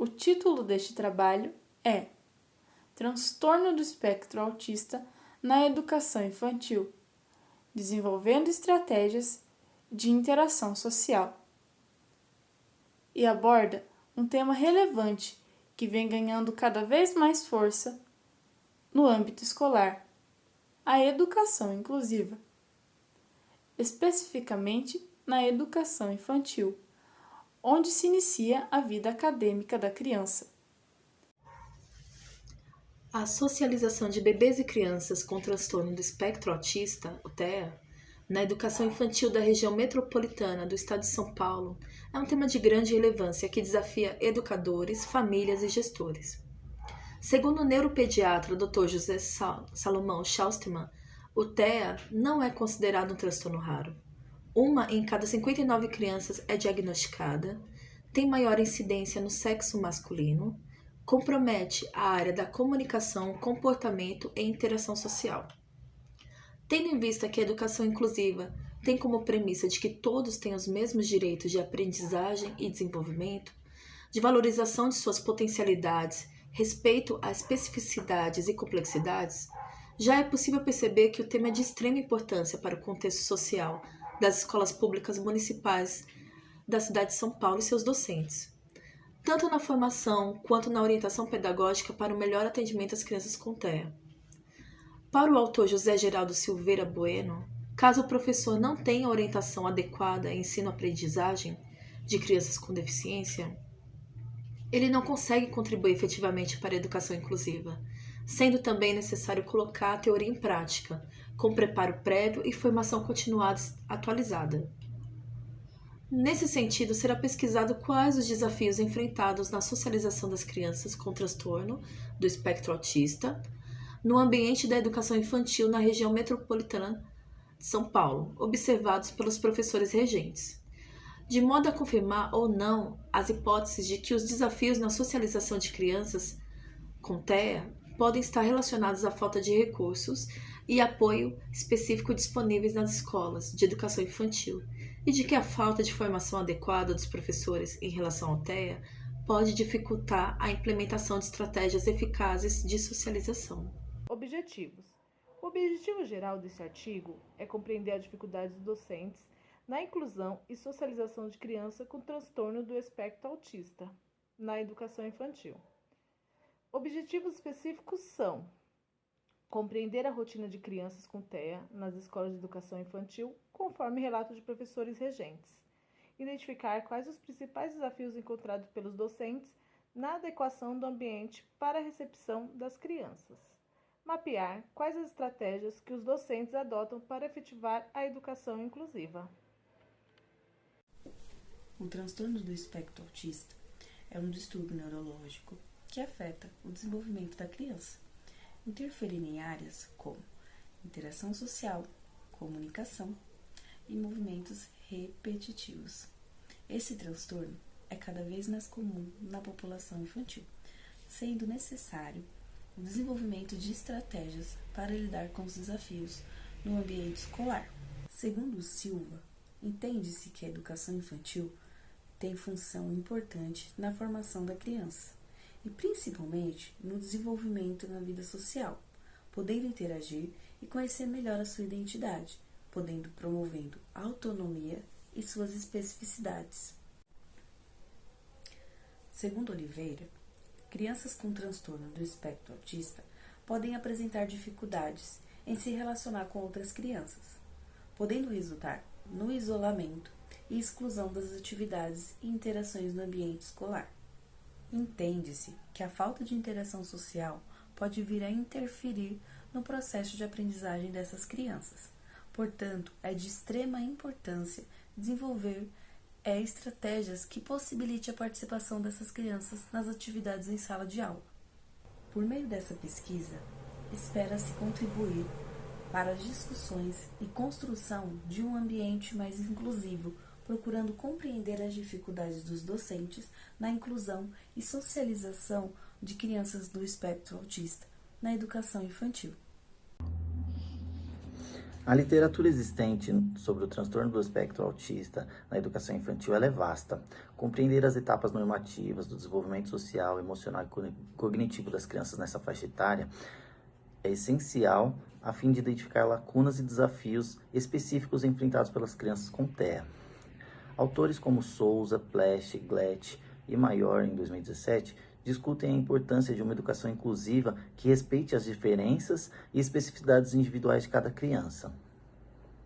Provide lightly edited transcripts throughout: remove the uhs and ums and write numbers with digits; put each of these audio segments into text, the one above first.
O título deste trabalho é Transtorno do espectro autista na educação infantil, desenvolvendo estratégias de interação social. E aborda um tema relevante que vem ganhando cada vez mais força no âmbito escolar, a educação inclusiva, especificamente na educação infantil, onde se inicia a vida acadêmica da criança. A socialização de bebês e crianças com transtorno do espectro autista, o TEA, na educação infantil da região metropolitana do estado de São Paulo é um tema de grande relevância que desafia educadores, famílias e gestores. Segundo o neuropediatra Dr. José Salomão Schalstermann, o TEA não é considerado um transtorno raro. 1 em cada 59 crianças é diagnosticada, tem maior incidência no sexo masculino, compromete a área da comunicação, comportamento e interação social. Tendo em vista que a educação inclusiva tem como premissa de que todos têm os mesmos direitos de aprendizagem e desenvolvimento, de valorização de suas potencialidades, respeito às especificidades e complexidades, já é possível perceber que o tema é de extrema importância para o contexto social das escolas públicas municipais da cidade de São Paulo e seus docentes, tanto na formação quanto na orientação pedagógica para o melhor atendimento às crianças com TEA. Para o autor José Geraldo Silveira Bueno, caso o professor não tenha orientação adequada em ensino-aprendizagem de crianças com deficiência, ele não consegue contribuir efetivamente para a educação inclusiva, sendo também necessário colocar a teoria em prática, com preparo prévio e formação continuada atualizada. Nesse sentido, será pesquisado quais os desafios enfrentados na socialização das crianças com transtorno do espectro autista no ambiente da educação infantil na região metropolitana de São Paulo, observados pelos professores regentes, de modo a confirmar ou não as hipóteses de que os desafios na socialização de crianças com TEA podem estar relacionados à falta de recursos e apoio específico disponíveis nas escolas de educação infantil, e de que a falta de formação adequada dos professores em relação ao TEA pode dificultar a implementação de estratégias eficazes de socialização. Objetivos. O objetivo geral desse artigo é compreender as dificuldades dos docentes na inclusão e socialização de criança com transtorno do espectro autista na educação infantil. Objetivos específicos são compreender a rotina de crianças com TEA nas escolas de educação infantil, conforme relato de professores regentes. Identificar quais os principais desafios encontrados pelos docentes na adequação do ambiente para a recepção das crianças. Mapear quais as estratégias que os docentes adotam para efetivar a educação inclusiva. O transtorno do espectro autista é um distúrbio neurológico que afeta o desenvolvimento da criança, interferindo em áreas como interação social, comunicação e movimentos repetitivos. Esse transtorno é cada vez mais comum na população infantil, sendo necessário o desenvolvimento de estratégias para lidar com os desafios no ambiente escolar. Segundo Silva, entende-se que a educação infantil tem função importante na formação da criança e principalmente no desenvolvimento na vida social, podendo interagir e conhecer melhor a sua identidade, promovendo a autonomia e suas especificidades. Segundo Oliveira, crianças com transtorno do espectro autista podem apresentar dificuldades em se relacionar com outras crianças, podendo resultar no isolamento e exclusão das atividades e interações no ambiente escolar. Entende-se que a falta de interação social pode vir a interferir no processo de aprendizagem dessas crianças. Portanto, é de extrema importância desenvolver estratégias que possibilitem a participação dessas crianças nas atividades em sala de aula. Por meio dessa pesquisa, espera-se contribuir para as discussões e construção de um ambiente mais inclusivo, procurando compreender as dificuldades dos docentes na inclusão e socialização de crianças do espectro autista na educação infantil. A literatura existente sobre o transtorno do espectro autista na educação infantil ela é vasta. Compreender as etapas normativas do desenvolvimento social, emocional e cognitivo das crianças nessa faixa etária é essencial a fim de identificar lacunas e desafios específicos enfrentados pelas crianças com TEA. Autores como Souza, Plesch, Glett e Maior, em 2017, discutem a importância de uma educação inclusiva que respeite as diferenças e especificidades individuais de cada criança.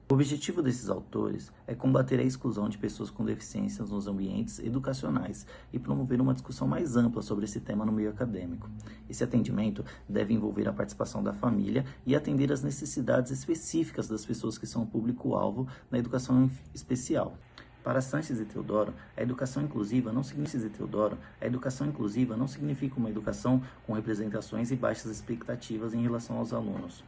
O objetivo desses autores é combater a exclusão de pessoas com deficiências nos ambientes educacionais e promover uma discussão mais ampla sobre esse tema no meio acadêmico. Esse atendimento deve envolver a participação da família e atender às necessidades específicas das pessoas que são o público-alvo na educação especial. Para Sanches e Teodoro, a educação inclusiva não significa uma educação com representações e baixas expectativas em relação aos alunos.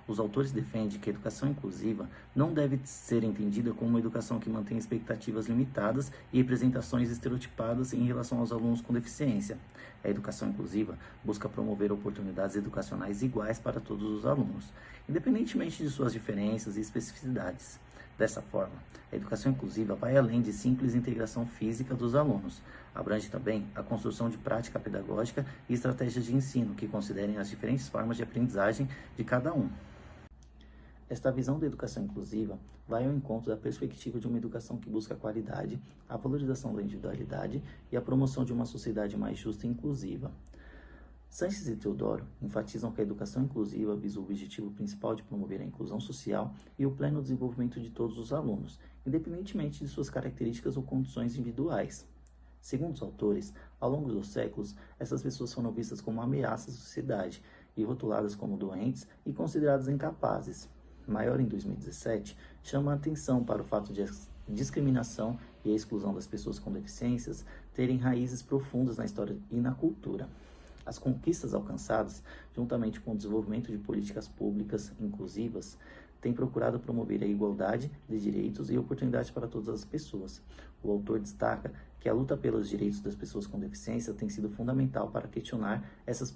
Os autores defendem que a educação inclusiva não deve ser entendida como uma educação que mantém expectativas limitadas e representações estereotipadas em relação aos alunos com deficiência. A educação inclusiva busca promover oportunidades educacionais iguais para todos os alunos, independentemente de suas diferenças e especificidades. Dessa forma, a educação inclusiva vai além de simples integração física dos alunos. Abrange também a construção de prática pedagógica e estratégias de ensino que considerem as diferentes formas de aprendizagem de cada um. Esta visão da educação inclusiva vai ao encontro da perspectiva de uma educação que busca a qualidade, a valorização da individualidade e a promoção de uma sociedade mais justa e inclusiva. Sanches e Teodoro enfatizam que a educação inclusiva visa o objetivo principal de promover a inclusão social e o pleno desenvolvimento de todos os alunos, independentemente de suas características ou condições individuais. Segundo os autores, ao longo dos séculos, essas pessoas foram vistas como ameaças à sociedade e rotuladas como doentes e consideradas incapazes. Maior, em 2017, chama a atenção para o fato de a discriminação e a exclusão das pessoas com deficiências terem raízes profundas na história e na cultura. As conquistas alcançadas, juntamente com o desenvolvimento de políticas públicas inclusivas, têm procurado promover a igualdade de direitos e oportunidades para todas as pessoas. O autor destaca que a luta pelos direitos das pessoas com deficiência tem sido fundamental para questionar essas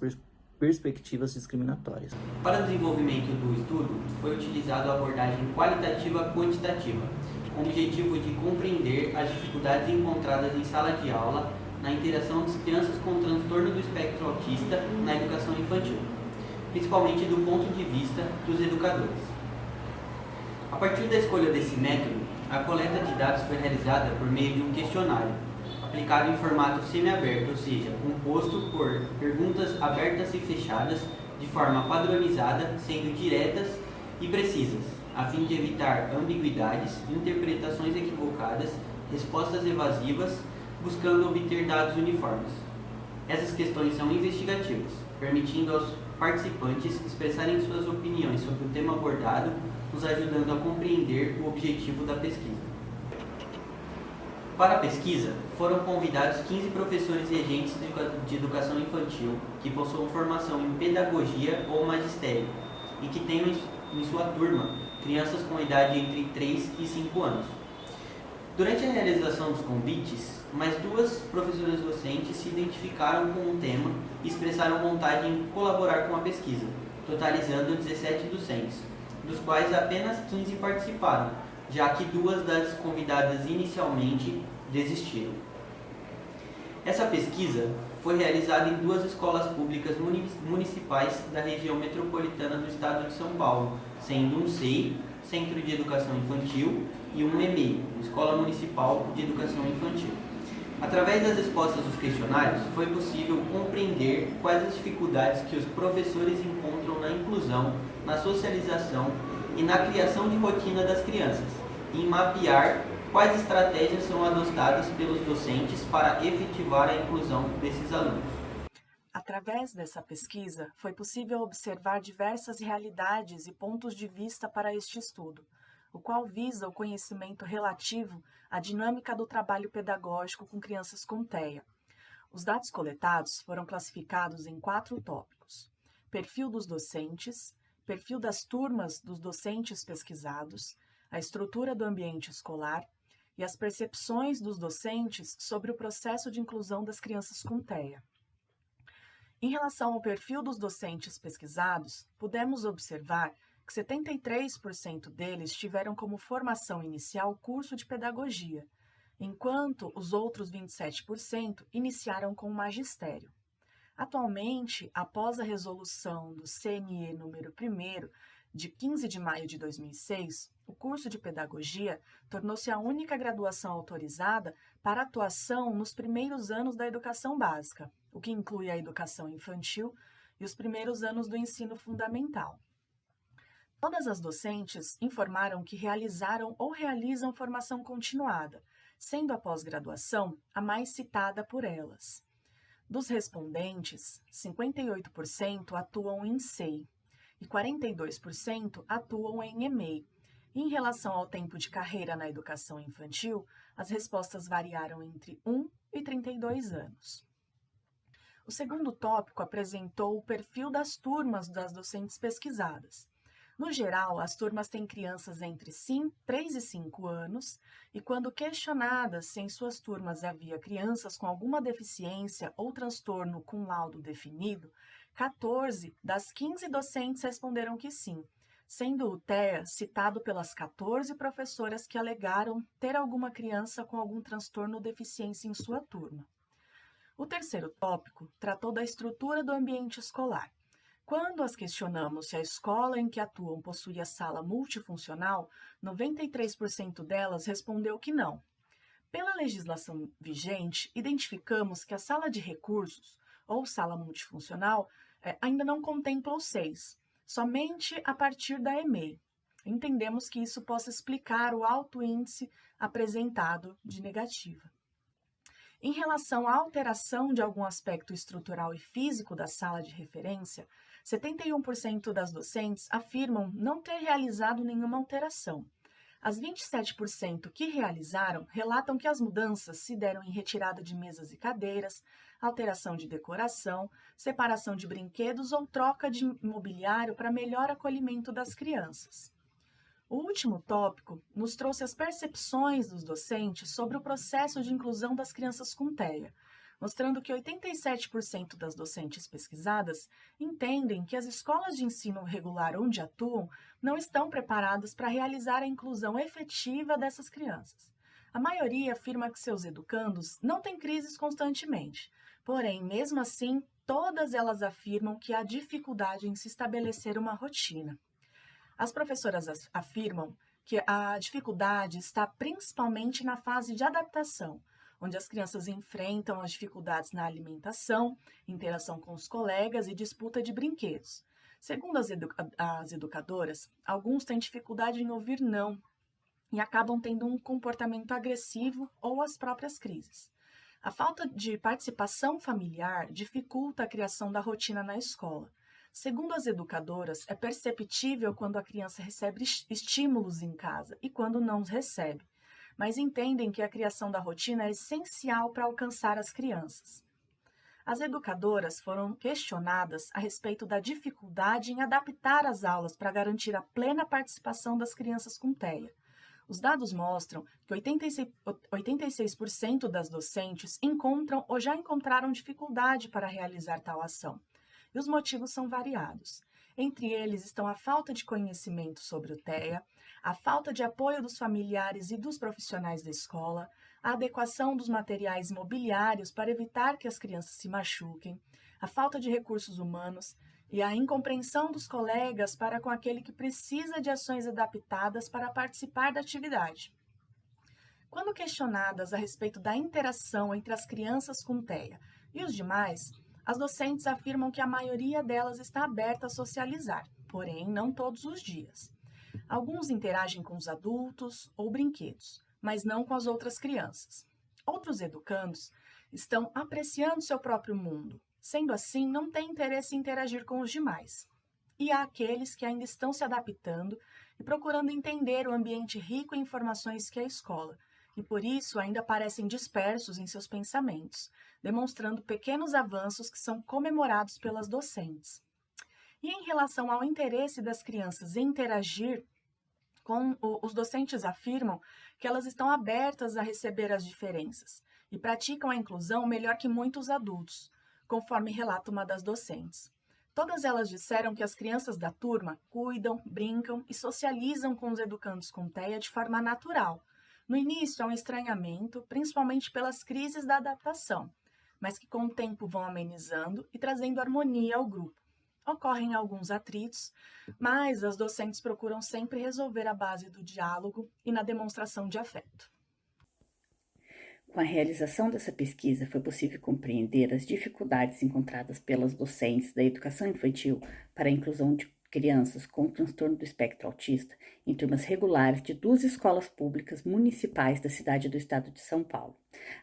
perspectivas discriminatórias. Para o desenvolvimento do estudo, foi utilizada a abordagem qualitativa-quantitativa, com o objetivo de compreender as dificuldades encontradas em sala de aula na interação das crianças com transtorno do espectro autista na educação infantil, principalmente do ponto de vista dos educadores. A partir da escolha desse método, a coleta de dados foi realizada por meio de um questionário, aplicado em formato semiaberto, ou seja, composto por perguntas abertas e fechadas de forma padronizada, sendo diretas e precisas, a fim de evitar ambiguidades, interpretações equivocadas, respostas evasivas, buscando obter dados uniformes. Essas questões são investigativas, permitindo aos participantes expressarem suas opiniões sobre o tema abordado, nos ajudando a compreender o objetivo da pesquisa. Para a pesquisa, foram convidados 15 professores e agentes de educação infantil que possuam formação em pedagogia ou magistério e que tenham em sua turma crianças com idade entre 3 e 5 anos. Durante a realização dos convites, mais 2 professoras docentes se identificaram com o tema e expressaram vontade em colaborar com a pesquisa, totalizando 17 docentes, dos quais apenas 15 participaram, já que 2 das convidadas inicialmente desistiram. Essa pesquisa foi realizada em 2 escolas públicas municipais da região metropolitana do estado de São Paulo, sendo um SEI, Centro de Educação Infantil, e um EMEI, Escola Municipal de Educação Infantil. Através das respostas dos questionários, foi possível compreender quais as dificuldades que os professores encontram na inclusão, na socialização e na criação de rotina das crianças, e mapear quais estratégias são adotadas pelos docentes para efetivar a inclusão desses alunos. Através dessa pesquisa, foi possível observar diversas realidades e pontos de vista para este estudo, o qual visa o conhecimento relativo à dinâmica do trabalho pedagógico com crianças com TEA. Os dados coletados foram classificados em 4 tópicos: perfil dos docentes, perfil das turmas dos docentes pesquisados, a estrutura do ambiente escolar e as percepções dos docentes sobre o processo de inclusão das crianças com TEA. Em relação ao perfil dos docentes pesquisados, pudemos observar que 73% deles tiveram como formação inicial o curso de pedagogia, enquanto os outros 27% iniciaram com o magistério. Atualmente, após a resolução do CNE número 1º, de 15 de maio de 2006, o curso de pedagogia tornou-se a única graduação autorizada para atuação nos primeiros anos da educação básica, o que inclui a educação infantil e os primeiros anos do ensino fundamental. Todas as docentes informaram que realizaram ou realizam formação continuada, sendo a pós-graduação a mais citada por elas. Dos respondentes, 58% atuam em SEI e 42% atuam em EMEI. Em relação ao tempo de carreira na educação infantil, as respostas variaram entre 1 e 32 anos. O segundo tópico apresentou o perfil das turmas das docentes pesquisadas. No geral, as turmas têm crianças entre 3 e 5 anos, e quando questionadas se em suas turmas havia crianças com alguma deficiência ou transtorno com laudo definido, 14 das 15 docentes responderam que sim, sendo o TEA citado pelas 14 professoras que alegaram ter alguma criança com algum transtorno ou deficiência em sua turma. O terceiro tópico tratou da estrutura do ambiente escolar. Quando as questionamos se a escola em que atuam possuía sala multifuncional, 93% delas respondeu que não. Pela legislação vigente, identificamos que a sala de recursos, ou sala multifuncional, ainda não contempla os 6, somente a partir da EMEI. Entendemos que isso possa explicar o alto índice apresentado de negativa. Em relação à alteração de algum aspecto estrutural e físico da sala de referência, 71% das docentes afirmam não ter realizado nenhuma alteração. As 27% que realizaram relatam que as mudanças se deram em retirada de mesas e cadeiras, alteração de decoração, separação de brinquedos ou troca de mobiliário para melhor acolhimento das crianças. O último tópico nos trouxe as percepções dos docentes sobre o processo de inclusão das crianças com TEA, mostrando que 87% das docentes pesquisadas entendem que as escolas de ensino regular onde atuam não estão preparadas para realizar a inclusão efetiva dessas crianças. A maioria afirma que seus educandos não têm crises constantemente, porém, mesmo assim, todas elas afirmam que há dificuldade em se estabelecer uma rotina. As professoras afirmam que a dificuldade está principalmente na fase de adaptação, onde as crianças enfrentam as dificuldades na alimentação, interação com os colegas e disputa de brinquedos. Segundo as educadoras, alguns têm dificuldade em ouvir não e acabam tendo um comportamento agressivo ou as próprias crises. A falta de participação familiar dificulta a criação da rotina na escola. Segundo as educadoras, é perceptível quando a criança recebe estímulos em casa e quando não os recebe, mas entendem que a criação da rotina é essencial para alcançar as crianças. As educadoras foram questionadas a respeito da dificuldade em adaptar as aulas para garantir a plena participação das crianças com TEA. Os dados mostram que 86% das docentes encontram ou já encontraram dificuldade para realizar tal ação. E os motivos são variados. Entre eles estão a falta de conhecimento sobre o TEA, a falta de apoio dos familiares e dos profissionais da escola, a adequação dos materiais mobiliários para evitar que as crianças se machuquem, a falta de recursos humanos e a incompreensão dos colegas para com aquele que precisa de ações adaptadas para participar da atividade. Quando questionadas a respeito da interação entre as crianças com TEA e os demais, as docentes afirmam que a maioria delas está aberta a socializar, porém não todos os dias. Alguns interagem com os adultos ou brinquedos, mas não com as outras crianças. Outros educandos estão apreciando seu próprio mundo, sendo assim, não têm interesse em interagir com os demais. E há aqueles que ainda estão se adaptando e procurando entender o ambiente rico em informações que é a escola, e por isso ainda parecem dispersos em seus pensamentos, demonstrando pequenos avanços que são comemorados pelas docentes. E em relação ao interesse das crianças em interagir, os docentes afirmam que elas estão abertas a receber as diferenças e praticam a inclusão melhor que muitos adultos, conforme relata uma das docentes. Todas elas disseram que as crianças da turma cuidam, brincam e socializam com os educandos com TEA de forma natural. No início há um estranhamento, principalmente pelas crises da adaptação, mas que com o tempo vão amenizando e trazendo harmonia ao grupo. Ocorrem alguns atritos, mas as docentes procuram sempre resolver à base do diálogo e na demonstração de afeto. Com a realização dessa pesquisa, foi possível compreender as dificuldades encontradas pelas docentes da educação infantil para a inclusão de crianças com transtorno do espectro autista em turmas regulares de 2 escolas públicas municipais da cidade do estado de São Paulo.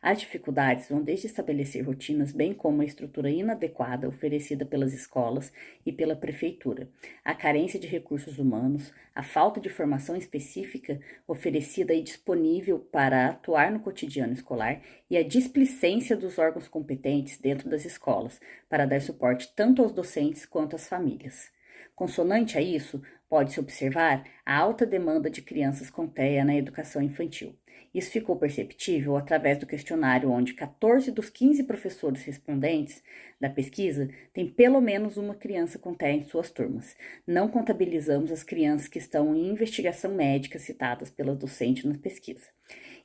As dificuldades vão desde estabelecer rotinas, bem como a estrutura inadequada oferecida pelas escolas e pela prefeitura, a carência de recursos humanos, a falta de formação específica oferecida e disponível para atuar no cotidiano escolar e a displicência dos órgãos competentes dentro das escolas para dar suporte tanto aos docentes quanto às famílias. Consonante a isso, pode-se observar a alta demanda de crianças com TEA na educação infantil. Isso ficou perceptível através do questionário onde 14 dos 15 professores respondentes da pesquisa têm pelo menos uma criança com TEA em suas turmas. Não contabilizamos as crianças que estão em investigação médica citadas pela docente na pesquisa.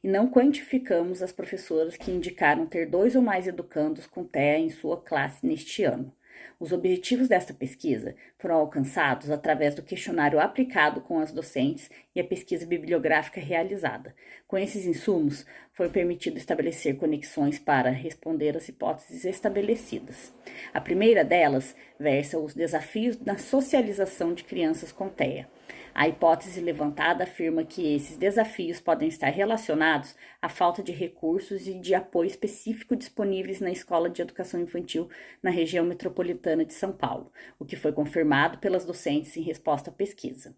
E não quantificamos as professoras que indicaram ter 2 ou mais educandos com TEA em sua classe neste ano. Os objetivos desta pesquisa foram alcançados através do questionário aplicado com as docentes e a pesquisa bibliográfica realizada. Com esses insumos, foi permitido estabelecer conexões para responder às hipóteses estabelecidas. A primeira delas versa os desafios na socialização de crianças com TEA. A hipótese levantada afirma que esses desafios podem estar relacionados à falta de recursos e de apoio específico disponíveis na Escola de Educação Infantil na região metropolitana de São Paulo, o que foi confirmado pelas docentes em resposta à pesquisa.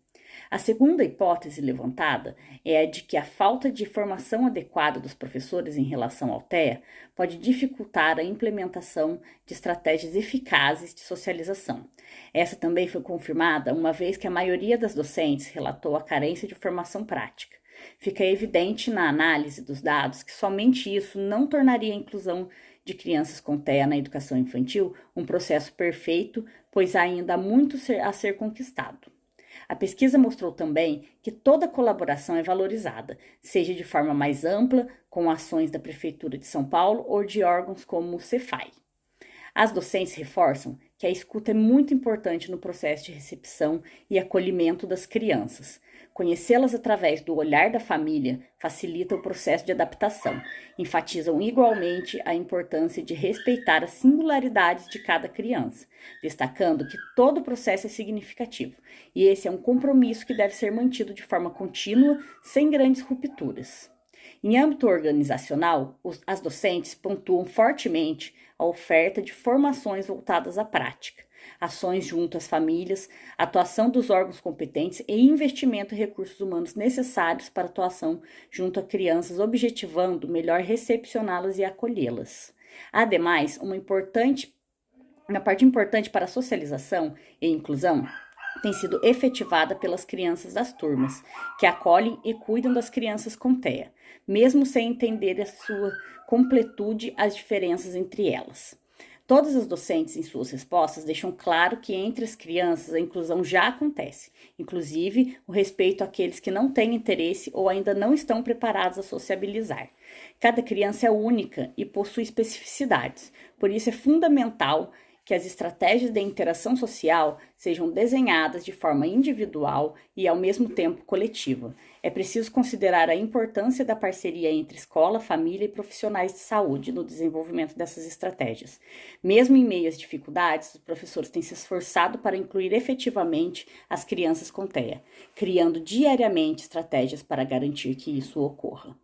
A segunda hipótese levantada é a de que a falta de formação adequada dos professores em relação ao TEA pode dificultar a implementação de estratégias eficazes de socialização. Essa também foi confirmada uma vez que a maioria das docentes relatou a carência de formação prática. Fica evidente na análise dos dados que somente isso não tornaria a inclusão de crianças com TEA na educação infantil um processo perfeito, pois há ainda muito a ser conquistado. A pesquisa mostrou também que toda colaboração é valorizada, seja de forma mais ampla, com ações da Prefeitura de São Paulo ou de órgãos como o Cefai. As docentes reforçam que a escuta é muito importante no processo de recepção e acolhimento das crianças. Conhecê-las através do olhar da família facilita o processo de adaptação. Enfatizam igualmente a importância de respeitar as singularidades de cada criança, destacando que todo o processo é significativo, e esse é um compromisso que deve ser mantido de forma contínua, sem grandes rupturas. Em âmbito organizacional, as docentes pontuam fortemente a oferta de formações voltadas à prática, ações junto às famílias, atuação dos órgãos competentes e investimento em recursos humanos necessários para atuação junto a crianças, objetivando melhor recepcioná-las e acolhê-las. Ademais, uma parte importante para a socialização e inclusão tem sido efetivada pelas crianças das turmas, que acolhem e cuidam das crianças com TEA, mesmo sem entender a sua completude as diferenças entre elas. Todas as docentes em suas respostas deixam claro que entre as crianças a inclusão já acontece, inclusive o respeito àqueles que não têm interesse ou ainda não estão preparados a sociabilizar. Cada criança é única e possui especificidades, por isso é fundamental que as estratégias de interação social sejam desenhadas de forma individual e, ao mesmo tempo, coletiva. É preciso considerar a importância da parceria entre escola, família e profissionais de saúde no desenvolvimento dessas estratégias. Mesmo em meio às dificuldades, os professores têm se esforçado para incluir efetivamente as crianças com TEA, criando diariamente estratégias para garantir que isso ocorra.